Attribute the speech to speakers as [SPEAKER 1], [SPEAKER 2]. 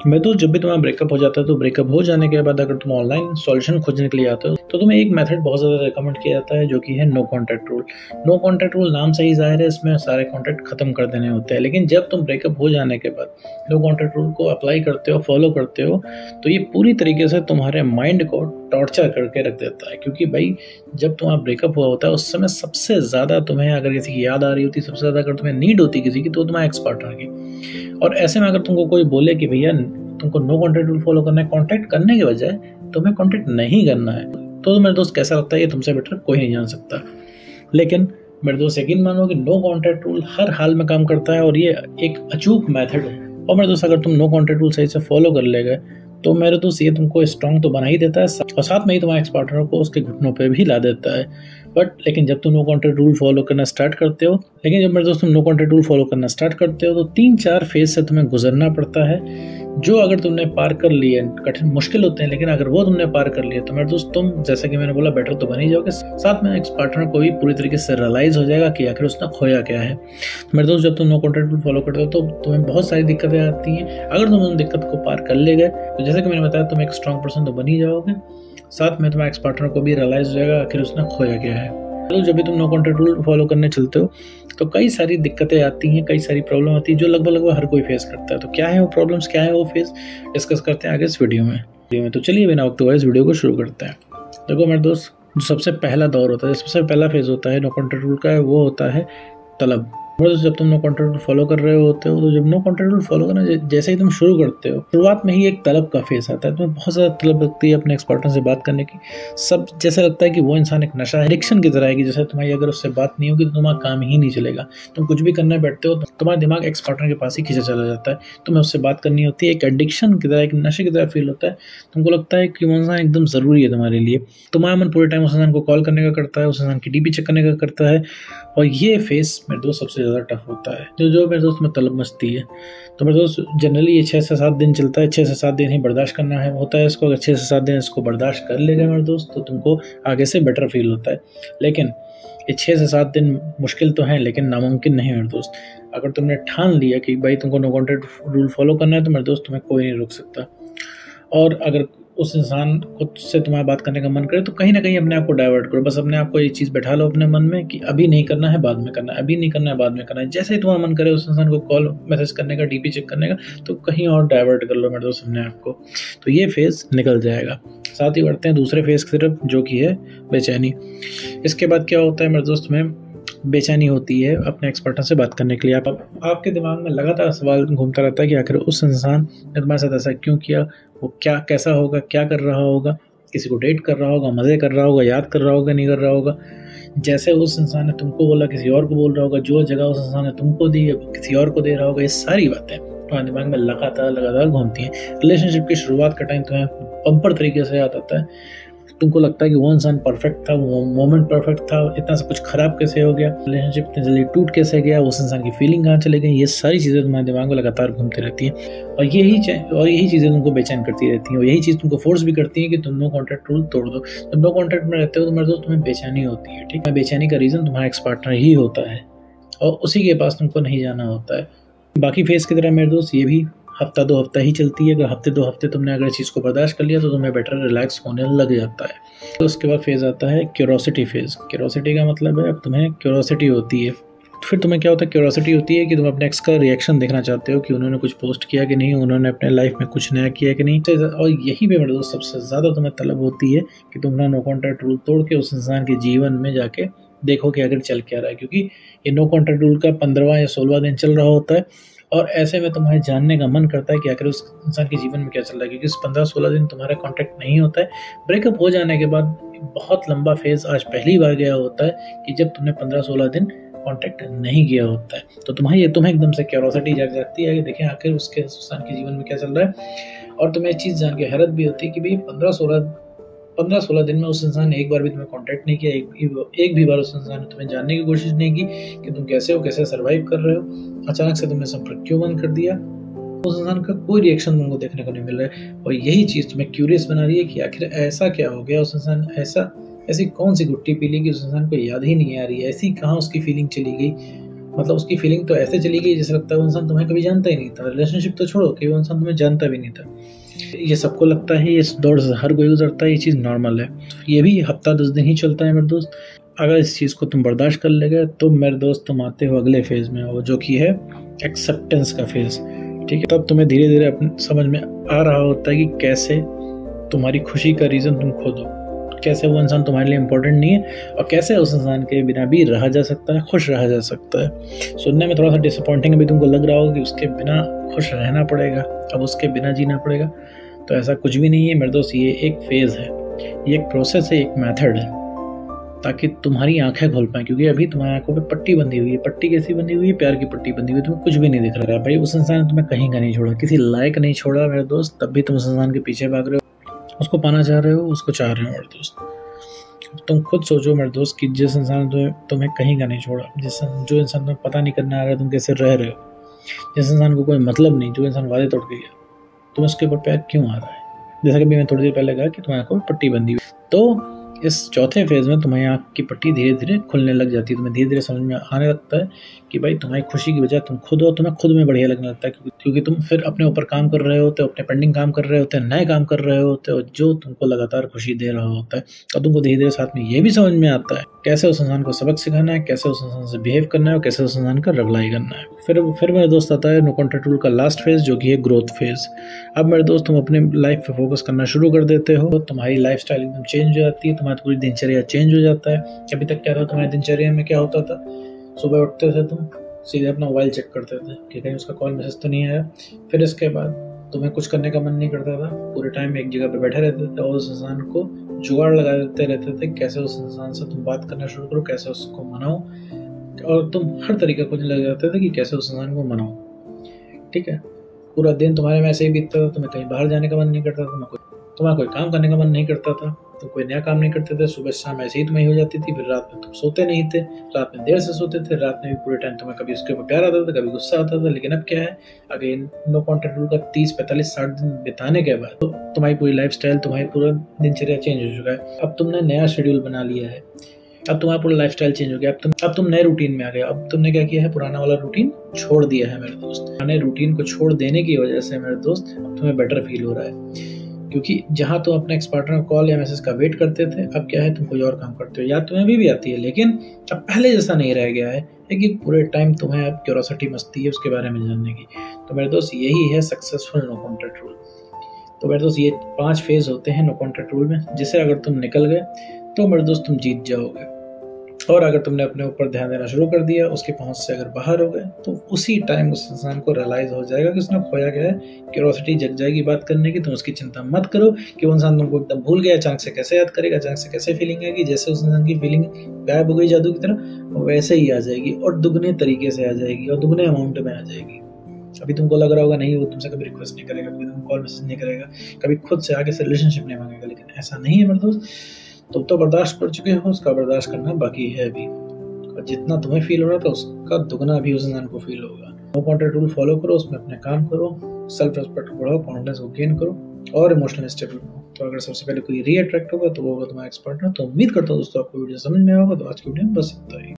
[SPEAKER 1] मैं तो जब भी तुम्हारा ब्रेकअप हो जाता है तो ब्रेकअप हो जाने के बाद अगर तुम ऑनलाइन सॉल्यूशन खोजने के लिए आते हो तो तुम्हें एक मेथड बहुत ज़्यादा रिकमेंड किया जाता है, जो कि है no contact rule. No contact rule नाम से ही जाहिर है इसमें सारे कॉन्टैक्ट खत्म कर देने होते हैं, लेकिन जब तुम ब्रेकअप हो जाने के बाद नो कॉन्टैक्ट रूल को अप्लाई करते हो, फॉलो करते हो, तो ये पूरी तरीके से तुम्हारे माइंड को टॉर्चर करके रख देता है। क्योंकि भाई जब तुम्हारा ब्रेकअप हुआ होता है उस समय सबसे ज़्यादा तुम्हें अगर किसी की याद आ रही होती, सबसे ज़्यादा अगर तुम्हें नीड होती किसी की, तो तुम्हारे एक्स पार्टनर की। और ऐसे में अगर तुमको कोई बोले कि भैया तुमको नो कॉन्टैक्ट रूल फॉलो करना है, कॉन्टैक्ट करने के बजाय तुम्हें कॉन्टैक्ट नहीं करना है, तो मेरे दोस्त कैसा लगता है ये तुमसे बेटर कोई नहीं जान सकता। लेकिन मेरे दोस्त यकीन मानो कि नो कॉन्टैक्ट रूल हर हाल में काम करता है और ये एक अचूक मेथड है। और मेरे दोस्त अगर तुम नो कॉन्टैक्ट रूल सही से फॉलो कर ले गए तो मेरे दोस्त ये तुमको स्ट्रांग तो बना ही देता है और साथ में ही तुम्हारे एक्स पार्टनर को उसके घुटनों पे भी ला देता है। लेकिन जब तुम नो कॉन्टैक्ट रूल फॉलो करना स्टार्ट करते हो तुम नो कॉन्टैक्ट रूल फॉलो करना स्टार्ट करते हो तो 3-4 फेज से तुम्हें गुजरना पड़ता है, जो अगर तुमने पार कर लिए, कठिन मुश्किल होते हैं, लेकिन अगर वो तुमने पार कर लिए तो मेरे दोस्त तुम, जैसा कि मैंने बोला, बेटर तो बन ही जाओगे। साथ में एक्स पार्टनर को भी पूरी तरीके से रियलाइज हो जाएगा कि आखिर उसने खोया क्या है। मेरे दोस्त जब तुम नो कॉन्टैक्ट रूल फॉलो करते हो तो तुम्हें बहुत सारी दिक्कतें आती हैं। अगर तुम उन दिक्कत को पार कर ले गए तो जैसे कि मैंने बताया तुम एक स्ट्रॉन्ग पर्सन तो बन ही जाओगे, साथ में तुम्हारे एक्स पार्टनर को भी रियलाइज हो जाएगा आखिर उसने खोया क्या है। जब भी तुम नो कॉन्टैक्ट रूल फॉलो करने चलते हो तो कई सारी दिक्कतें आती हैं, कई सारी प्रॉब्लम आती है जो लगभग हर कोई फेस करता है। तो क्या है वो प्रॉब्लम्स, क्या है वो फेस, डिस्कस करते हैं आगे इस वीडियो में। तो चलिए बिना वक्त हुए इस वीडियो को शुरू करते हैं। देखो मेरे दोस्त, जो सबसे पहला दौर होता है, सबसे पहला फेज होता है नो कॉन्टैक्ट रूल का, वो होता है तलब। जब तुम नो कॉन्टैक्ट रूल फॉलो कर रहे होते हो तो जब नो कॉन्टैक्ट रूल फॉलो करना जैसे ही तुम शुरू करते हो, शुरुआत में ही एक तलब का फेस आता है। तुम्हें बहुत ज़्यादा तलब लगती है अपने एक्स पार्टनर से बात करने की। सब जैसे लगता है कि वो इंसान एक नशा है, एडिक्शन की तरह है कि जैसे तुम्हारी अगर उससे बात नहीं होगी तो तुम्हारा काम ही नहीं चलेगा। तुम कुछ भी करने बैठते हो तो तुम्हारा दिमाग एक्स पार्टनर के पास ही खींचा चला जाता है। तुम्हें उससे बात करनी होती है, एक एडिक्शन की तरह, एक नशे की तरह फील होता है। तुमको लगता है कि वो इंसान एकदम ज़रूरी है तुम्हारे लिए। तुम्हारा मन पूरे टाइम उस इंसान को कॉल करने का करता है, उस इंसान की डीपी चेक करने का करता है। और ये फेस मेरे दोस्त सबसे ज़्यादा टफ होता है, जो मेरे दोस्त में तलब मचती है। तो मेरे दोस्त जनरली ये 6 से 7 दिन चलता है। 6 से 7 दिन ही बर्दाश्त करना है होता है इसको। अगर 6 से 7 दिन इसको बर्दाश्त कर लेगा मेरे दोस्त तो तुमको आगे से बेटर फील होता है। लेकिन ये 6 से 7 दिन मुश्किल तो है लेकिन नामुमकिन नहीं है मेरे दोस्त। अगर तुमने ठान लिया कि भाई तुमको नो कॉन्टैक्ट रूल फॉलो करना है तो मेरे दोस्त तुम्हें कोई नहीं रोक सकता। और अगर उस इंसान खुद से तुम्हारा बात करने का मन करे तो कहीं ना कहीं अपने आप को डाइवर्ट करो। बस अपने आप को ये चीज़ बैठा लो अपने मन में कि अभी नहीं करना है, बाद में करना है, अभी नहीं करना है, बाद में करना है। जैसे ही तुम्हारा मन करे उस इंसान को कॉल मैसेज करने का, डीपी चेक करने का, तो कहीं और डाइवर्ट कर लो मेरे दोस्त अपने आप को। तो ये फेज़ निकल जाएगा। साथ ही बढ़ते हैं दूसरे फेज़ की तरफ, जो कि है बेचैनी। इसके बाद क्या होता है मेरे दोस्त में, बेचैनी होती है अपने एक्स पार्टनर से बात करने के लिए। आपके दिमाग में लगातार सवाल घूमता रहता है कि आखिर उस इंसान ने तुम्हारे साथ ऐसा क्यों किया, वो क्या कैसा होगा, क्या कर रहा होगा, किसी को डेट कर रहा होगा, मज़े कर रहा होगा, याद कर रहा होगा, नहीं कर रहा होगा। जैसे उस इंसान ने तुमको बोला किसी और को बोल रहा होगा, जो जगह उस इंसान ने तुमको दी किसी और को दे रहा होगा। ये सारी बातें तुम्हारे दिमाग में लगातार घूमती हैं। रिलेशनशिप की शुरुआत का टाइम तुम्हें बम्पर तरीके से याद आता है। तुमको लगता है कि वो इंसान परफेक्ट था, वो मोमेंट परफेक्ट था, इतना सब कुछ खराब कैसे हो गया, रिलेशनशिप इतनी जल्दी टूट कैसे गया, उस इंसान की फीलिंग कहाँ चले गई। ये सारी चीज़ें तुम्हारे दिमाग में लगातार घूमती रहती हैं और यही चीज़ें तुमको बेचैन करती रहती हैं और यही चीज़ तुमको फोर्स भी करती है कि तुम नो कॉन्टैक्ट रूल तोड़ दो। जब नो कॉन्टैक्ट में रहते हो तो मेरे दोस्त तुम्हें बेचैनी होती है। ठीक है, बेचैनी का रीज़न तुम्हारा एक्स पार्टनर ही होता है और उसी के पास तुमको नहीं जाना होता है। बाकी फेस की तरह मेरे दोस्त ये भी हफ्ता 2 हफ्ता ही चलती है। अगर हफ्ते 2 हफ्ते तुमने अगर चीज़ को बर्दाश्त कर लिया तो तुम्हें बेटर रिलैक्स होने लग जाता है। तो उसके बाद फेज़ आता है क्यूरोसिटी फेज़। क्यूरोसिटी का मतलब है अब तुम्हें क्यूरोसिटी होती है। फिर तुम्हें क्या होता है, क्यूरोसिटी होती है कि तुम अपने एक्स का रिएक्शन देखना चाहते हो कि उन्होंने कुछ पोस्ट किया कि नहीं, उन्होंने अपने लाइफ में कुछ नया किया कि नहीं। और यही पे मेरे दोस्त सबसे ज़्यादा तुम्हें तलब होती है कि तुम नो कॉन्टैक्ट रूल तोड़ के उस इंसान के जीवन में जाके देखो कि आखिर चल क्या रहा है। क्योंकि ये नो कॉन्टैक्ट रूल का 15वां या 16वां दिन चल रहा होता है और ऐसे में तुम्हें जानने का मन करता है कि आखिर उस इंसान के जीवन में क्या चल रहा है। क्योंकि इस 15-16 दिन तुम्हारा कांटेक्ट नहीं होता है। ब्रेकअप हो जाने के बाद बहुत लंबा फेज़ आज पहली बार गया होता है कि जब तुमने 15-16 दिन कांटेक्ट नहीं किया होता है। तो तुम्हें एकदम से क्यूरोसिटी जाग जाती है कि देखें आखिर उसके इंसान के जीवन में क्या चल रहा है। और तुम्हें इस चीज़ जान के हैरत भी होती है कि भाई 15-16 दिन में उस इंसान ने एक बार भी तुम्हें कांटेक्ट नहीं किया, एक भी बार उस इंसान ने तुम्हें जानने की कोशिश नहीं की कि तुम कैसे हो, कैसे सर्वाइव कर रहे हो। अचानक से तुमने संपर्क क्यों बंद कर दिया, उस इंसान का कोई रिएक्शन तुमको देखने को नहीं मिल रहा है। और यही चीज़ तुम्हें क्यूरियस बना रही है कि आखिर ऐसा क्या हो गया, उस इंसान ऐसी कौन सी गुट्टी पी ली कि उस इंसान को याद ही नहीं आ रही है, ऐसी कहाँ उसकी फीलिंग चली गई। मतलब उसकी फीलिंग तो ऐसे चली गई जैसे लगता है वो इंसान तुम्हें कभी जानता ही नहीं था। रिलेशनशिप तो छोड़ो कि वो इंसान तुम्हें जानता भी नहीं था। ये सबको लगता है, ये इस दौर से हर कोई गुजरता है, ये चीज़ नॉर्मल है। ये भी हफ्ता 10 दिन ही चलता है मेरे दोस्त। अगर इस चीज़ को तुम बर्दाश्त कर लेगे तो मेरे दोस्त तुम आते हो अगले फेज़ में, वो जो कि है एक्सेप्टेंस का फेज़। ठीक है, तब तुम्हें धीरे धीरे अपने समझ में आ रहा होता है कि कैसे तुम्हारी खुशी का रीज़न तुम खुद हो, कैसे वो इंसान तुम्हारे लिए इम्पोर्टेंट नहीं है और कैसे उस इंसान के बिना भी रहा जा सकता है, खुश रहा जा सकता है। सुनने में थोड़ा सा डिसअपॉइंटिंग अभी तुमको लग रहा हो कि उसके बिना खुश रहना पड़ेगा, अब उसके बिना जीना पड़ेगा, तो ऐसा कुछ भी नहीं है मेरे दोस्त। ये एक फेज़ है, ये एक प्रोसेस है, एक मेथड है, ताकि तुम्हारी आंखें खोल पाएं। क्योंकि अभी तुम्हारी आंखों पे पट्टी बंधी हुई है। पट्टी कैसी बंधी हुई है? प्यार की पट्टी बंधी हुई है, तुम्हें कुछ भी नहीं दिख रहा है। भाई उस इंसान ने तुम्हें कहीं का नहीं छोड़ा, किसी लायक नहीं छोड़ा मेरे दोस्त, तब भी तुम उस इंसान के पीछे भाग रहे हो, उसको पाना चाह रहे हो, उसको चाह रहे हो मेरे दोस्त। तुम खुद सोचो मेरे दोस्त कि जिस इंसान ने तुम्हें कहीं का नहीं छोड़ा, जो इंसान तुम्हें पता नहीं करना आ रहा है तुम कैसे रह रहे हो, जिस इंसान को कोई मतलब नहीं, जो इंसान वादे तोड़ के गया, तुम्हें उसके ऊपर प्यार क्यों आ रहा है? जैसा कि मैंने थोड़ी देर पहले कहा कि तुम्हारी आंखों में पट्टी बंधी हुई। तो इस चौथे फेज़ में तुम्हारी आँख की पट्टी धीरे धीरे खुलने लग जाती है। तुम्हें धीरे धीरे समझ में आने लगता है कि भाई तुम्हारी खुशी की वजह तुम खुद हो। तुम्हें खुद में बढ़िया लगने लगता है, क्योंकि तुम फिर अपने ऊपर काम कर रहे होते हो, अपने पेंडिंग काम कर रहे होते हैं, नए काम कर रहे होते हो जो तुमको लगातार खुशी दे रहा होता है। और तुमको धीरे धीरे साथ में ये भी समझ में आता है कैसे उस इंसान को सबक सिखाना है, कैसे उस इंसान से बिहेव करना है और कैसे उस इंसान का रिप्लाई करना है। फिर मेरे दोस्त आता है नो कॉन्टैक्ट रूल का लास्ट फेज़, जो कि है ग्रोथ फेज़। अब मेरे दोस्त तुम अपने लाइफ पे फोकस करना शुरू कर देते हो, तुम्हारी लाइफस्टाइल एकदम चेंज हो जाती है, तुम्हारी पूरी दिनचर्या चेंज हो जाता है। अभी तक क्या था तुम्हारी दिनचर्या में? क्या होता था? सुबह उठते थे तुम, सीधे अपना मोबाइल चेक करते थे कि कहीं उसका कॉल मैसेज तो नहीं आया। फिर इसके बाद तुम्हें कुछ करने का मन नहीं करता था, पूरे टाइम एक जगह पे बैठे रहते थे और उस इंसान को जुगाड़ लगा देते रहते थे कैसे उस इंसान से तुम बात करना शुरू करो, कैसे उसको मनाओ, और तुम हर तरीके खोजने लग जाते थे कि कैसे उस इंसान को मनाओ। ठीक है, पूरा दिन तुम्हारे में ऐसे ही बीतता था, तुम्हें कहीं बाहर जाने का मन नहीं करता था, तुम्हारा कोई काम करने का मन नहीं करता था, तो कोई नया काम नहीं करते थे। सुबह शाम ऐसे ही तुम्हें हो जाती थी। फिर रात में तुम सोते नहीं थे, रात में देर से सोते थे, रात में भी पूरे टाइम तुम्हें कभी उसके ऊपर प्यार आता था, कभी गुस्सा आता था। लेकिन अब क्या है, अगेन नो कॉन्टैक्ट रूल का 30, 45, 60 दिन बिताने के बाद तो तुम्हारी पूरी लाइफस्टाइल, तुम्हारी पूरा दिनचर्या चेंज हो चुका है। अब तुमने नया शेड्यूल बना लिया है, अब तुम्हारा पूरा लाइफस्टाइल चेंज हो गया। अब तुम नए रूटीन में आ गए। अब तुमने क्या किया है, पुराना वाला रूटीन छोड़ दिया है मेरे दोस्त। पुराने रूटीन को छोड़ देने की वजह से मेरे दोस्त अब तुम्हें बेटर फील हो रहा है, क्योंकि जहां तुम अपने एक्स पार्टनर कॉल या मैसेज का वेट करते थे, अब क्या है तुम कोई और काम करते हो। याद तुम्हें भी आती है, लेकिन अब पहले जैसा नहीं रह गया है कि पूरे टाइम तुम्हें अब क्यूरोसिटी मस्ती है उसके बारे में जानने की। तो मेरे दोस्त यही है सक्सेसफुल नो कॉन्टैक्ट रूल। तो मेरे दोस्त ये 5 फेज होते हैं नो कॉन्टैक्ट रूल में, जिसे अगर तुम निकल गए तो मेरे दोस्त तुम जीत जाओगे। और अगर तुमने अपने ऊपर ध्यान देना शुरू कर दिया, उसकी पहुंच से अगर बाहर हो गए, तो उसी टाइम उस इंसान को रियलाइज हो जाएगा कि उसने खोया गया है। क्यूरोसिटी जग जाएगी बात करने की। तुम उसकी चिंता मत करो कि वो इंसान तुमको एकदम भूल गया, अचानक से कैसे याद करेगा, अचानक से कैसे फीलिंग आएगी। जैसे उस इंसान की फीलिंग गायब हो गई जादू की तरह, वैसे ही आ जाएगी और दुगने तरीके से आ जाएगी और दुगने अमाउंट में आ जाएगी। अभी तुमको लग रहा होगा नहीं वो तुमसे कभी रिक्वेस्ट नहीं करेगा, कभी तुमको कॉल मैसेज नहीं करेगा, कभी खुद से आगे से रिलेशनशिप नहीं मांगेगा, लेकिन ऐसा नहीं है मेरे दोस्त। तुम तो बर्दाश्त कर चुके हो, उसका बर्दाश्त करना बाकी है अभी। और जितना तुम्हें फील हो रहा था उसका दुगना भी उस इंसान को फील होगा। नो कॉन्टैक्ट रूल फॉलो करो, उसमें अपने काम करो, सेल्फ रेस्पेक्ट को बढ़ाओ, कॉन्फिडेंस को गेन करो और इमोशनल स्टेबल हो। तो अगर सबसे पहले कोई रीअट्रैक्ट होगा तो वो होगा तुम्हारा एक्स पार्टनर। तो उम्मीद करता हूँ दोस्तों आपको वीडियो समझ में आएगा। तो आज की वीडियो में बस इतना ही।